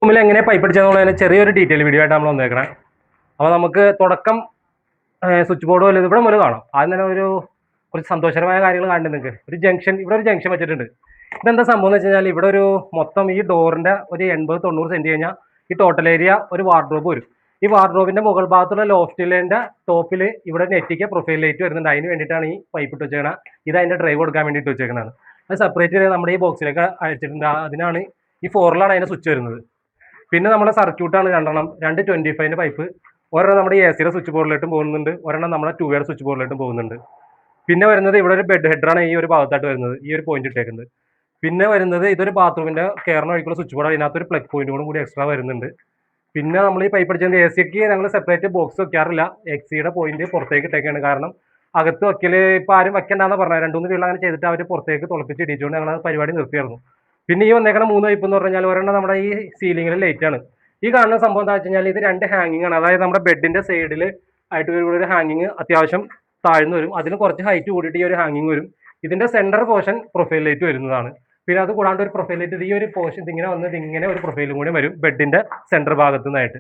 റൂമിൽ എങ്ങനെ പൈപ്പ് അടിച്ചതെന്നുള്ളതിന് ചെറിയൊരു ഡീറ്റെയിൽ വീഡിയോ ആയിട്ട് നമ്മൾ വന്നേക്കണേ. അപ്പോൾ നമുക്ക് തുടക്കം സ്വിച്ച് ബോർഡ് പോലെ ഇവിടെ മുതൽ കാണാം. ആദ്യം തന്നെ കുറച്ച് സന്തോഷകരമായ കാര്യങ്ങൾ കാണുന്നുണ്ട്. നിങ്ങൾക്ക് ഒരു ജംഗ്ഷൻ, ഇവിടെ ഒരു ജംഗ്ഷൻ വെച്ചിട്ടുണ്ട്. ഇതെന്താ സംഭവം എന്ന് വെച്ച് കഴിഞ്ഞാൽ ഇവിടെ ഒരു മൊത്തം ഈ ഡോറിന്റെ ഒരു 80-90 സെന്റ് കഴിഞ്ഞാൽ ഈ ടോട്ടൽ ഏരിയ ഒരു വാർഡ്രോബ് വരും. ഈ വാർഡ്രോബിന്റെ മുകൾ ഭാഗത്തുള്ള ലോഫ്റ്റിലിന്റെ ടോപ്പിൽ ഇവിടെ നെറ്റിക്ക് പ്രൊഫൈൽ ലൈറ്റ് വരുന്നുണ്ട്. അതിന് വേണ്ടിയിട്ടാണ് ഈ പൈപ്പ് ഇട്ട് വെച്ചേക്കണത്. ഇത് അതിന്റെ ഡ്രൈവ് കൊടുക്കാൻ വേണ്ടിയിട്ട് വെച്ചേക്കണതാണ്. അത് സെപ്പറേറ്റ് ചെയ്ത് നമ്മുടെ ഈ ബോക്സിലേക്ക് അയച്ചിട്ടുണ്ട്. അതിനാണ് ഈ 4-ലാണ് അതിന്റെ സ്വിച്ച് വരുന്നത്. പിന്നെ നമ്മുടെ സർക്യൂട്ടാണ് രണ്ടെണ്ണം, 225 പൈപ്പ്. ഒരെണ്ണം നമ്മുടെ എ സിയുടെ സ്വിച്ച് ബോർഡിലോട്ടും പോകുന്നുണ്ട്, ഒരെണ്ണം നമ്മുടെ 2 സ്വിച്ച് ബോർഡിലോട്ടും പോകുന്നുണ്ട്. പിന്നെ വരുന്നത് ഇവിടെ ഒരു ബെഡ് ഹെഡറാണ് ഈ ഒരു ഭാഗത്തായിട്ട് വരുന്നത്, ഈ ഒരു പോയിന്റ് ഇട്ടേക്കുന്നത്. പിന്നെ വരുന്നത് ഇതൊരു ബാത്റൂമിന്റെ കയറിന് വഴിക്കുള്ള സ്വിച്ച് ബോർഡ്, അതിനകത്തൊരു പ്ലഗ് പോയിന്റുകളും കൂടി എക്സ്ട്രാ വരുന്നുണ്ട്. പിന്നെ നമ്മൾ ഈ പൈപ്പ് അടിച്ചത് എ സിക്ക് ഞങ്ങൾ സെപ്പറേറ്റ് ബോക്സ് വെക്കാറില്ല. എക്സിയുടെ പോയിന്റ് പുറത്തേക്ക് ഇട്ടേക്കാണ്. കാരണം അകത്ത് വെക്കല് ഇപ്പം ആരും വെക്കണ്ടെന്ന് പറഞ്ഞാൽ 2-3 വീട്ടിൽ അങ്ങനെ ചെയ്തിട്ട് അവർ പുറത്തേക്ക് തുളപ്പിച്ച് ഇടിച്ചുകൊണ്ട് ഞങ്ങൾ പരിപാടി നിർത്തിയായിരുന്നു. പിന്നെ ഈ വന്നേക്കണ 3 പൈപ്പ് എന്ന് പറഞ്ഞാൽ ഒരെണ്ണം നമ്മുടെ ഈ സീലിംഗിലെ ലൈറ്റ് ആണ്. ഈ കാണുന്ന സംഭവം എന്താ വെച്ച് കഴിഞ്ഞാൽ ഇത് 2 ഹാങ്ങിങ് ആണ്. അതായത് നമ്മുടെ ബെഡിന്റെ സൈഡിൽ ആയിട്ട് ഒരു ഹാങ്ങിങ് അത്യാവശ്യം താഴ്ന്നു വരും. അതിന് കുറച്ച് ഹൈറ്റ് കൂടിയിട്ട് ഈ ഒരു ഹാങ്ങിങ് വരും. ഇതിന്റെ സെന്റർ പോർഷൻ പ്രൊഫൈൽ ലൈറ്റ് വരുന്നതാണ്. പിന്നെ അത് കൂടാണ്ട് ഒരു പ്രൊഫൈൽ ലൈറ്റ് ഈ ഒരു പോർഷൻ ഇങ്ങനെ വന്നത് ഇങ്ങനെ ഒരു പ്രൊഫൈലും കൂടി വരും ബെഡിന്റെ സെന്റർ ഭാഗത്തു നിന്നായിട്ട്.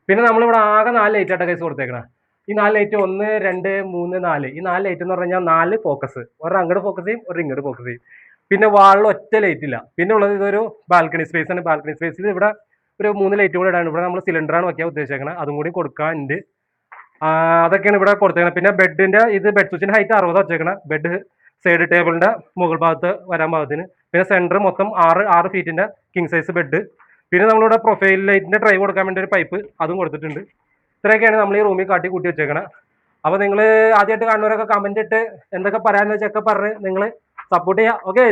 പിന്നെ നമ്മളിവിടെ ആകെ 4 ലൈറ്റ് ആയിട്ട് കേസ് കൊടുത്തേക്കണം. ഈ 4 ലൈറ്റ് 1, 2, 3, 4 ഈ 4 ലൈറ്റ് എന്ന് പറഞ്ഞാൽ 4 ഫോക്കസ്, ഒരു അങ്ങോട്ട് ഫോക്കസ് ചെയ്യും, ഒരു ഇങ്ങോട്ട് ഫോക്കസ് ചെയ്യും. പിന്നെ വാളിൽ ഒറ്റ ലൈറ്റ് ഇല്ല. പിന്നെ ഉള്ളത് ഇതൊരു ബാൽക്കണി സ്പേസ് ആണ്. ബാൽക്കണി സ്പേസിൽ ഇവിടെ ഒരു 3 ലൈറ്റ് കൂടെ ഇടാണ്. ഇവിടെ നമ്മൾ സിലിണ്ടറാണ് വെക്കാൻ ഉദ്ദേശിക്കുന്നത്, അതും കൂടി കൊടുക്കാനുണ്ട്. അതൊക്കെയാണ് ഇവിടെ കൊടുത്തേക്കുന്നത്. പിന്നെ ബെഡിന്റെ ബെഡ് സ്വിച്ചിന്റെ ഹൈറ്റ് 60 വെച്ചേക്കണം. ബെഡ് സൈഡ് ടേബിളിന്റെ മുകൾ ഭാഗത്ത് വരാൻ പാകത്തിന്. പിന്നെ സെന്റർ മൊത്തം 6 ഫീറ്റിന്റെ കിങ് സൈസ് ബെഡ്. പിന്നെ നമ്മളിവിടെ പ്രൊഫൈൽ ലൈറ്റിന്റെ ഡ്രൈവ് കൊടുക്കാൻ വേണ്ടി ഒരു പൈപ്പ് അതും കൊടുത്തിട്ടുണ്ട്. ഇത്രയൊക്കെയാണ് നമ്മൾ ഈ റൂമിൽ കാട്ടി കൂട്ടി വെച്ചേക്കണം. അപ്പോൾ നിങ്ങൾ ആദ്യമായിട്ട് കാണുന്നവരൊക്കെ കമന്റ് ഇട്ട് എന്തൊക്കെ പറയാന്ന് വെച്ചൊക്കെ പറഞ്ഞ് നിങ്ങൾ സപ്പോർട്ട് ചെയ്യുക. ഓക്കെ.